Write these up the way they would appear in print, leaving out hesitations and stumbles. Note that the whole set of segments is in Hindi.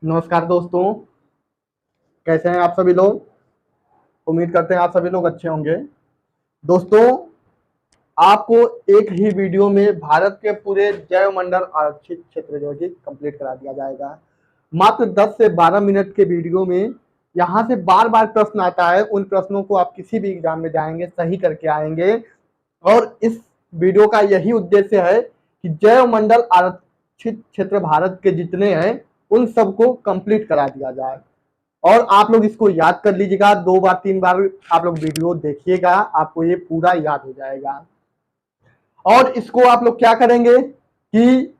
नमस्कार दोस्तों। कैसे हैं आप सभी लोग। उम्मीद करते हैं आप सभी लोग अच्छे होंगे। दोस्तों, आपको एक ही वीडियो में भारत के पूरे जैवमंडल आरक्षित क्षेत्र जो है कि कंप्लीट करा दिया जाएगा। मात्र 10 से 12 मिनट के वीडियो में यहाँ से बार बार प्रश्न आता है। उन प्रश्नों को आप किसी भी एग्जाम में जाएंगे सही करके आएंगे। और इस वीडियो का यही उद्देश्य है कि जैवमंडल आरक्षित क्षेत्र भारत के जितने हैं उन सबको कंप्लीट करा दिया जाए। और आप लोग इसको याद कर लीजिएगा, 2 बार 3 बार आप लोग वीडियो देखिएगा, आपको ये पूरा याद हो जाएगा। और इसको आप लोग क्या करेंगे कि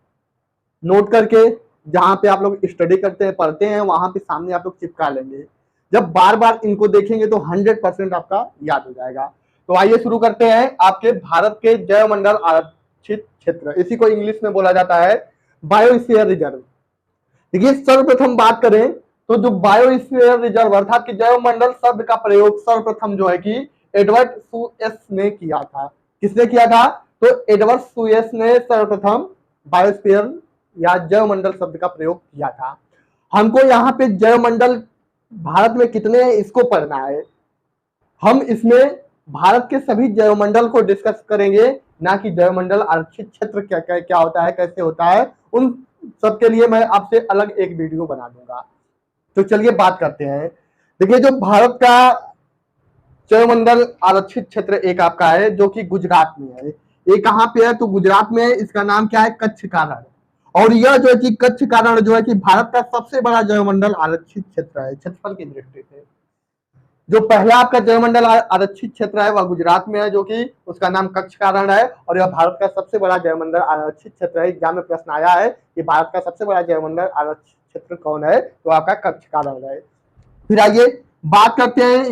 नोट करके जहां पे आप लोग स्टडी करते हैं पढ़ते हैं वहां पे सामने आप लोग चिपका लेंगे। जब बार बार इनको देखेंगे तो 100% आपका याद हो जाएगा। तो आइए शुरू करते हैं। आपके भारत के जैवमंडल आरक्षित क्षेत्र, इसी को इंग्लिश में बोला जाता है बायोस्फीयर रिजर्व। देखिए, सर्वप्रथम बात करें तो जो बायोस्फीयर रिजर्व अर्थात कि जैवमंडल शब्द का प्रयोग सर्वप्रथम जो है कि एडवर्ड सुएस ने किया था। किसने किया था? तो एडवर्ड सुएस ने सर्वप्रथम बायोस्फीयर या जैवमंडल शब्द का प्रयोग किया था। हमको यहाँ पे जैवमंडल भारत में कितने हैं इसको पढ़ना है। हम इसमें भारत के सभी जैवमंडल को डिस्कस करेंगे, ना कि जैवमंडल आरक्षित क्षेत्र क्या क्या क्या होता है, कैसे होता है। उन सबके लिए मैं आपसे अलग एक वीडियो बना दूंगा। तो चलिए बात करते हैं। देखिए, जो भारत का जैवमंडल आरक्षित क्षेत्र एक आपका है जो कि गुजरात में है। ये कहाँ पे है? तो गुजरात में है। इसका नाम क्या है? कच्छ का रण। और यह जो है कि कच्छ का रण जो है कि भारत का सबसे बड़ा जैवमंडल आरक्षित क्षेत्र है क्षेत्रफल की दृष्टि से। जो पहला आपका जैवमंडल आरक्षित क्षेत्र है वह गुजरात में है, जो कि उसका नाम कच्छ का रण है। और यह भारत का सबसे बड़ा जैवमंडल आरक्षित क्षेत्र है। एग्जाम में प्रश्न आया है कि भारत का सबसे बड़ा जैवमंडल आरक्षित क्षेत्र कौन है, तो आपका कच्छ का रण है। फिर आइए बात करते हैं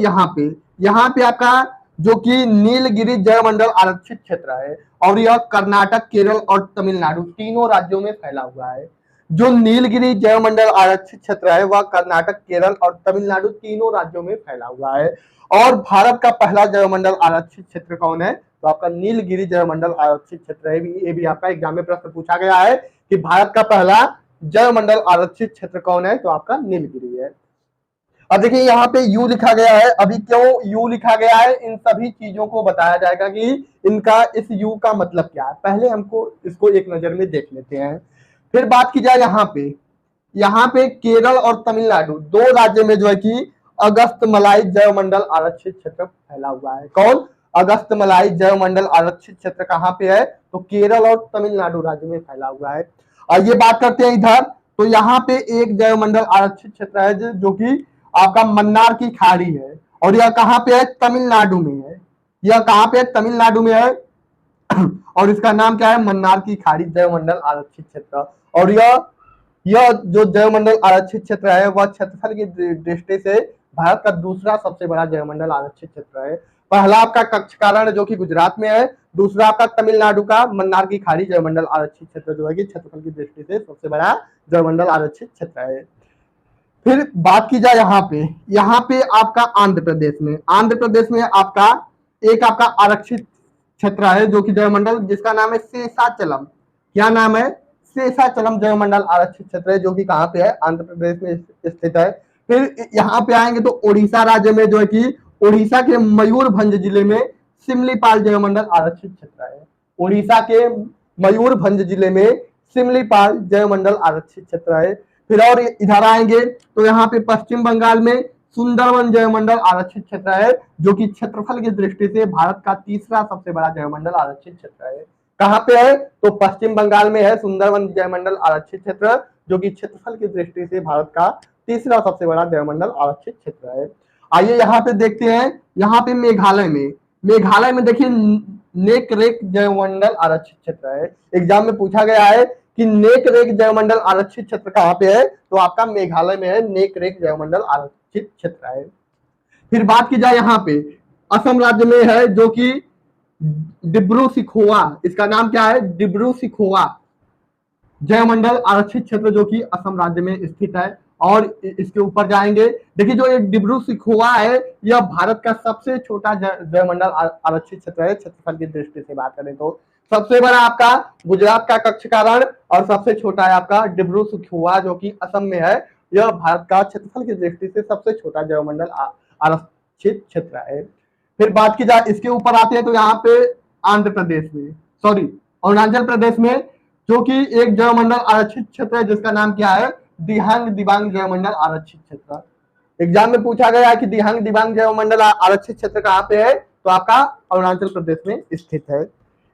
यहाँ पे आपका जो कि नीलगिरी जैवमंडल आरक्षित क्षेत्र है। और यह कर्नाटक, केरल और तमिलनाडु तीनों राज्यों में फैला हुआ है। जो नीलगिरी जैवमंडल आरक्षित क्षेत्र है वह कर्नाटक, केरल और तमिलनाडु तीनों राज्यों में फैला हुआ है। और भारत का पहला जैवमंडल आरक्षित क्षेत्र कौन है? तो आपका नीलगिरी जैवमंडल आरक्षित क्षेत्र है। ये भी आपका एग्जाम में प्रश्न पूछा गया है कि भारत का पहला जैवमंडल आरक्षित क्षेत्र कौन है, तो आपका नीलगिरी है। अब देखिए यहाँ पे यू लिखा गया है। अभी क्यों यू लिखा गया है, इन सभी चीजों को बताया जाएगा कि इनका इस यू का मतलब क्या है। पहले हमको इसको एक नजर में देख लेते हैं। फिर बात की जाए यहाँ पे केरल और तमिलनाडु दो राज्य में जो है कि अगस्त मलाई जैवमंडल आरक्षित क्षेत्र फैला हुआ है। कौन? अगस्त मलाई जैवमंडल आरक्षित क्षेत्र कहाँ पे है? तो केरल और तमिलनाडु राज्य में फैला हुआ है। और ये बात करते हैं इधर, तो यहाँ पे एक जैवमंडल आरक्षित क्षेत्र है जो कि आपका मन्नार की खाड़ी है। और यह कहाँ पे है? तमिलनाडु में है। यह कहाँ पे है? तमिलनाडु में है। और इसका नाम क्या है? मन्नार की खाड़ी जैवमंडल आरक्षित क्षेत्र। और यह जो जैवमंडल आरक्षित क्षेत्र है वह क्षेत्रफल की दृष्टि से भारत का दूसरा सबसे बड़ा जैवमंडल आरक्षित क्षेत्र है। पहला आपका कच्छ का रण जो कि गुजरात में है। दूसरा आपका तमिलनाडु का मन्नार की खाड़ी जैवमंडल आरक्षित क्षेत्र जो है कि क्षेत्रफल की दृष्टि से सबसे बड़ा जैवमंडल आरक्षित क्षेत्र है। फिर बात की जाए यहाँ पे आपका आंध्र प्रदेश में आपका एक आपका आरक्षित क्षेत्र है जो कि जैवमंडल, जिसका नाम है शेषाचलम। क्या नाम है? शेषाचलम जैवमंडल आरक्षित क्षेत्र है जो कि कहाँ पे है? आंध्र प्रदेश में स्थित है। फिर यहाँ पे आएंगे तो उड़ीसा राज्य में जो है कि उड़ीसा के मयूरभंज जिले में सिमलीपाल जैवमंडल आरक्षित क्षेत्र है। उड़ीसा के मयूरभंज जिले में सिमलीपाल जैवमंडल आरक्षित क्षेत्र है। फिर और इधर आएंगे तो यहाँ पे पश्चिम बंगाल में सुंदरवन जैवमंडल आरक्षित क्षेत्र है जो कि क्षेत्रफल की दृष्टि से भारत का तीसरा सबसे बड़ा जैवमंडल आरक्षित क्षेत्र है। कहाँ पे है? तो पश्चिम बंगाल में है सुंदरवन जैवमंडल आरक्षित क्षेत्र, जो कि क्षेत्रफल की दृष्टि से भारत का तीसरा सबसे बड़ा जैवमंडल आरक्षित क्षेत्र है। आइए यहाँ पे देखते हैं। यहाँ पे मेघालय में देखिए नेक रेक जैवमंडल आरक्षित क्षेत्र है। एग्जाम में पूछा गया है कि नेक रेक जैवमंडल आरक्षित क्षेत्र कहाँ पे है, तो आपका मेघालय में है। नेक रेक जैवमंडल आरक्षित क्षेत्र है। फिर बात की जाए यहाँ पे असम राज्य में है जो कि डिब्रू सिखोवा, इसका नाम क्या है? डिब्रू सिखोवा जयमंडल आरक्षित क्षेत्र जो कि असम राज्य में स्थित है। और इसके ऊपर जाएंगे, देखिए जो एक डिब्रू सिखोवा है यह भारत का सबसे छोटा जयमंडल आरक्षित क्षेत्र है। क्षेत्रफल की दृष्टि से बात करें तो सबसे बड़ा आपका गुजरात का कच्छ का रण और सबसे छोटा है आपका डिब्रू सिखोवा जो कि असम में है। यह भारत का क्षेत्रफल की दृष्टि से सबसे छोटा जैवमंडल आरक्षित क्षेत्र है। फिर बात की जाए इसके ऊपर आते हैं तो यहाँ पे आंध्र प्रदेश में, सॉरी अरुणाचल प्रदेश में, जो कि एक जैवमंडल आरक्षित क्षेत्र है जिसका नाम क्या है, दिहांग दिबांग जैवमंडल आरक्षित क्षेत्र। एग्जाम में पूछा गया है कि दिहांग दिबांग जैवमंडल आरक्षित क्षेत्र कहाँ पे है, तो आपका अरुणाचल प्रदेश में स्थित है।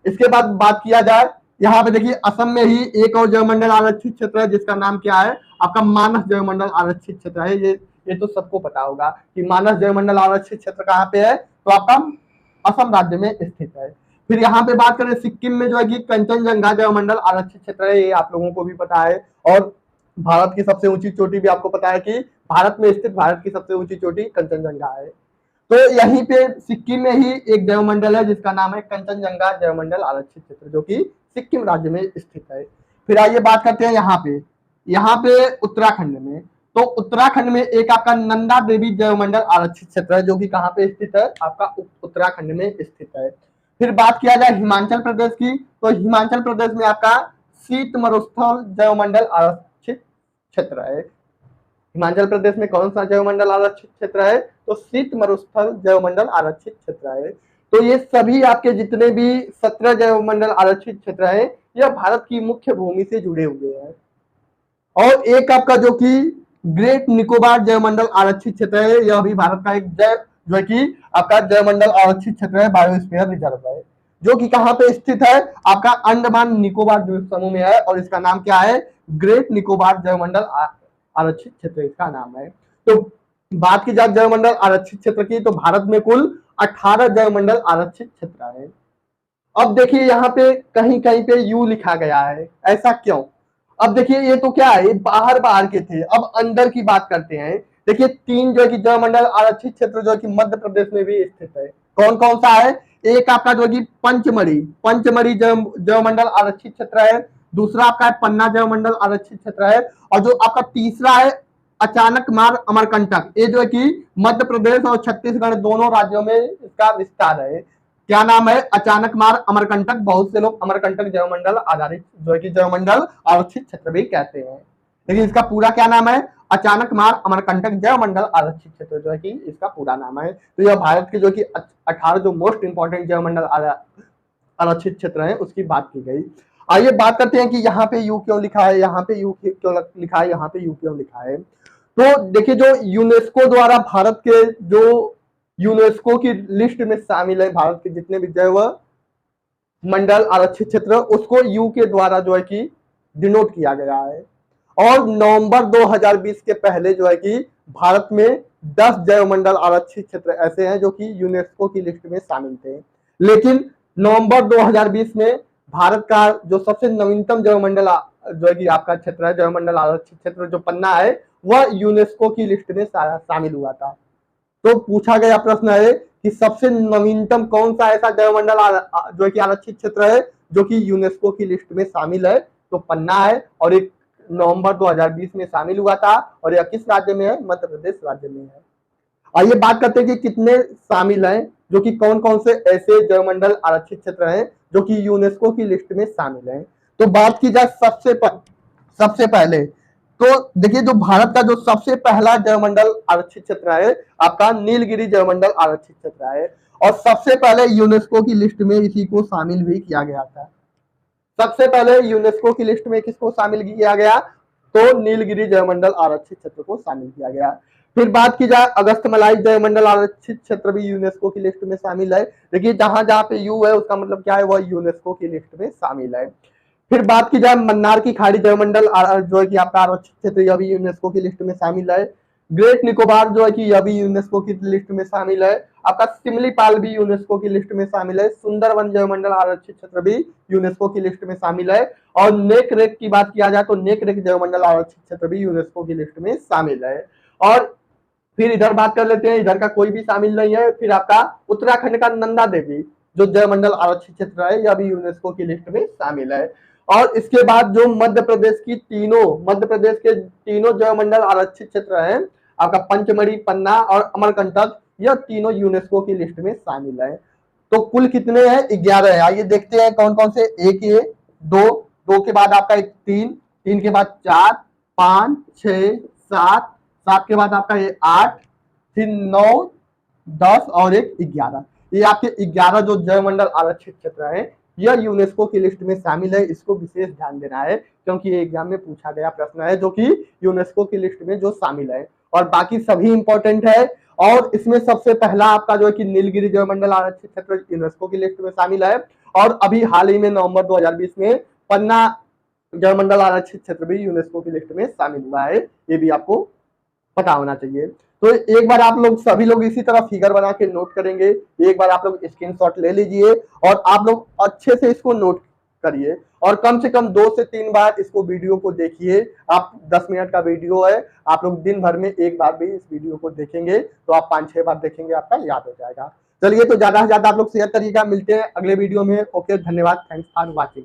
इसके बाद बात किया जाए, यहाँ पे देखिए असम में ही एक और जैवमंडल आरक्षित क्षेत्र है जिसका नाम क्या है, आपका मानस जैवमंडल आरक्षित क्षेत्र है। ये तो सबको पता होगा कि मानस जैवमंडल आरक्षित क्षेत्र कहाँ पे है, तो आपका असम राज्य में स्थित है। फिर यहाँ पे बात करें सिक्किम में जो है कि कंचनजंगा जैवमंडल आरक्षित क्षेत्र है, ये आप लोगों को भी पता है। और भारत की सबसे ऊंची चोटी भी आपको पता है कि भारत में स्थित भारत की सबसे ऊंची चोटी कंचनजंगा है। तो यहीं पे सिक्किम में ही एक जैवमंडल है जिसका नाम है कंचनजंगा जैवमंडल आरक्षित क्षेत्र, जो कि सिक्किम राज्य में स्थित है। फिर आइए बात करते हैं यहाँ पे उत्तराखंड में। तो उत्तराखंड में एक आपका नंदा देवी जैवमंडल आरक्षित क्षेत्र है, जो कि कहाँ पे स्थित है, आपका उत्तराखंड में स्थित है। फिर बात किया जाए हिमाचल प्रदेश की, तो हिमाचल प्रदेश में आपका शीत मरुस्थल जैवमंडल आरक्षित क्षेत्र है। हिमाचल प्रदेश में कौन सा जैवमंडल आरक्षित क्षेत्र है, तो शीत मरुस्थल जैवमंडल आरक्षित क्षेत्र है। तो ये सभी आपके जितने भी 17 जैवमंडल आरक्षित क्षेत्र है, यह भारत की मुख्य भूमि से जुड़े हुए हैं। और एक आपका जो कि ग्रेट निकोबार जैवमंडल आरक्षित क्षेत्र है, यह भी भारत का एक जो है कि आपका जैवमंडल आरक्षित क्षेत्र है, बायोस्फीयर रिजर्व है, जो कि कहाँ पे स्थित है, आपका अंडमान निकोबार द्वीप समूह में है। और इसका नाम क्या है, ग्रेट निकोबार जैवमंडल आरक्षित क्षेत्र इसका नाम है। तो बात की जाए जैवमंडल आरक्षित क्षेत्र की, तो भारत में कुल 18 जैवमंडल आरक्षित क्षेत्र है। अब देखिए यहाँ पे कहीं कहीं पे यू लिखा गया है, ऐसा क्यों? अब देखिए ये तो क्या है, बाहर बाहर के थे, अब अंदर की बात करते हैं। देखिए 3 जो है कि जैवमंडल आरक्षित क्षेत्र जो है कि मध्य प्रदेश में भी स्थित है। कौन कौन सा है, एक आपका जो है कि पंचमढ़ी जैवमंडल आरक्षित क्षेत्र है, दूसरा आपका है पन्ना जैवमंडल आरक्षित क्षेत्र है, और जो आपका तीसरा है अचानक मार अमरकंटक, ये जो है कि मध्य प्रदेश और छत्तीसगढ़ दोनों राज्यों में इसका विस्तार है। क्या नाम है, अचानक मार अमरकंटक। बहुत से लोग अमरकंटक जैवमंडल आधारित जो है कि जैवमंडल आरक्षित क्षेत्र भी कहते हैं, लेकिन इसका पूरा क्या नाम है, अचानक मार अमरकंटक जैवमंडल आरक्षित क्षेत्र जो है कि इसका पूरा नाम है। तो यह भारत के जो कि 18 जो मोस्ट इंपॉर्टेंट जैवमंडल आरक्षित क्षेत्र है उसकी बात की गई। आइए बात करते हैं कि यहाँ पे यू क्यों लिखा है, यहाँ पे यू क्यों लिखा है, यहाँ पे यू क्यों लिखा है। तो देखिए जो यूनेस्को द्वारा भारत के जो यूनेस्को की लिस्ट में शामिल है, भारत के जितने भी जैव मंडल आरक्षित क्षेत्र, उसको यू के द्वारा जो है कि डिनोट किया गया है। और नवंबर 2020 के पहले जो है कि भारत में 10 जैवमंडल आरक्षित क्षेत्र ऐसे हैं जो कि यूनेस्को की लिस्ट में शामिल थे। लेकिन नवंबर 2020 में भारत का जो सबसे नवीनतम जैवमंडल जो है कि आपका क्षेत्र है, जैवमंडल आरक्षित क्षेत्र जो पन्ना है, वह यूनेस्को की लिस्ट में शामिल हुआ था। तो पूछा गया प्रश्न है कि सबसे नवीनतम कौन सा ऐसा जैवमंडल जो है कि आरक्षित क्षेत्र है जो कि यूनेस्को की लिस्ट में शामिल है, तो पन्ना है, और एक नवंबर 2020 में शामिल हुआ था, और यह किस राज्य में है, मध्य प्रदेश राज्य में है। आइए बात करते हैं कि कितने शामिल हैं, जो कि कौन कौन से ऐसे जैवमंडल आरक्षित क्षेत्र हैं जो कि यूनेस्को की लिस्ट में शामिल हैं। तो बात की जाए सबसे पहले, तो देखिए जो भारत का जो सबसे पहला जैवमंडल आरक्षित क्षेत्र है आपका नीलगिरी जैवमंडल आरक्षित क्षेत्र है, और सबसे पहले यूनेस्को की लिस्ट में इसी को शामिल भी किया गया था। सबसे पहले यूनेस्को की लिस्ट में किसको शामिल किया गया, तो नीलगिरी जैवमंडल आरक्षित क्षेत्र को शामिल किया गया। फिर बात की जाए अगस्तमलाई जैवमंडल आरक्षित क्षेत्र भी यूनेस्को की लिस्ट में शामिल है। देखिए जहां जहां पे यू है उसका मतलब क्या है, वह यूनेस्को की लिस्ट में शामिल है। फिर बात की जाए मन्नार की खाड़ी जैवमंडल जो है कि आपका आरक्षित क्षेत्र, यह भी यूनेस्को की लिस्ट में शामिल है। ग्रेट निकोबार जो है कि यह भी यूनेस्को की लिस्ट में शामिल है। आपका सिमलीपाल भी यूनेस्को की लिस्ट में शामिल है। सुंदरवन जैवमंडल आरक्षित क्षेत्र भी यूनेस्को की लिस्ट में शामिल है। और नेक रेक की बात किया जाए तो नेक रेक जैवमंडल आरक्षित क्षेत्र भी यूनेस्को की लिस्ट में शामिल है। और फिर इधर बात कर लेते हैं, इधर का कोई भी शामिल नहीं है। फिर आपका उत्तराखंड का नंदा देवी जो जैवमंडल आरक्षित क्षेत्र है, यह भी यूनेस्को की लिस्ट में शामिल है। और इसके बाद जो मध्य प्रदेश के तीनों जैवमंडल आरक्षित क्षेत्र हैं, आपका पंचमढ़ी, पन्ना और अमरकंटक, यह तीनों यूनेस्को की लिस्ट में शामिल है। तो कुल कितने हैं, 11 है। आइए देखते हैं कौन कौन से। एक ये, दो के बाद आपका एक तीन के बाद 4, 5, 6, 7, 7 के बाद आपका ये 8, फिर 9, 10 और एक 11। ये आपके 11 जो जैवमंडल आरक्षित क्षेत्र है, यह यूनेस्को की लिस्ट में शामिल है। इसको विशेष ध्यान देना है क्योंकि ये एग्जाम में पूछा गया प्रश्न है जो कि यूनेस्को की लिस्ट में जो शामिल है, और बाकी सभी इंपॉर्टेंट है। और इसमें सबसे पहला आपका जो है कि नीलगिरी जैवमंडल आरक्षित क्षेत्र यूनेस्को की लिस्ट में शामिल है। और अभी हाल ही में नवंबर 2020 में पन्ना जैवमंडल आरक्षित क्षेत्र भी यूनेस्को की लिस्ट में शामिल हुआ है, ये भी आपको पता होना चाहिए। तो एक बार आप लोग सभी लोग इसी तरह फिगर बना के नोट करेंगे, एक बार आप लोग स्क्रीनशॉट ले लीजिए और आप लोग अच्छे से इसको नोट करिए और कम से कम 2 से 3 बार इसको वीडियो को देखिए। आप 10 मिनट का वीडियो है, आप लोग दिन भर में एक बार भी इस वीडियो को देखेंगे तो आप 5-6 बार देखेंगे, आपका याद हो जाएगा। चलिए, तो ज्यादा से ज्यादा आप लोग शेयर करिएगा। मिलते हैं अगले वीडियो में। ओके, धन्यवाद, थैंक्स फॉर वॉचिंग।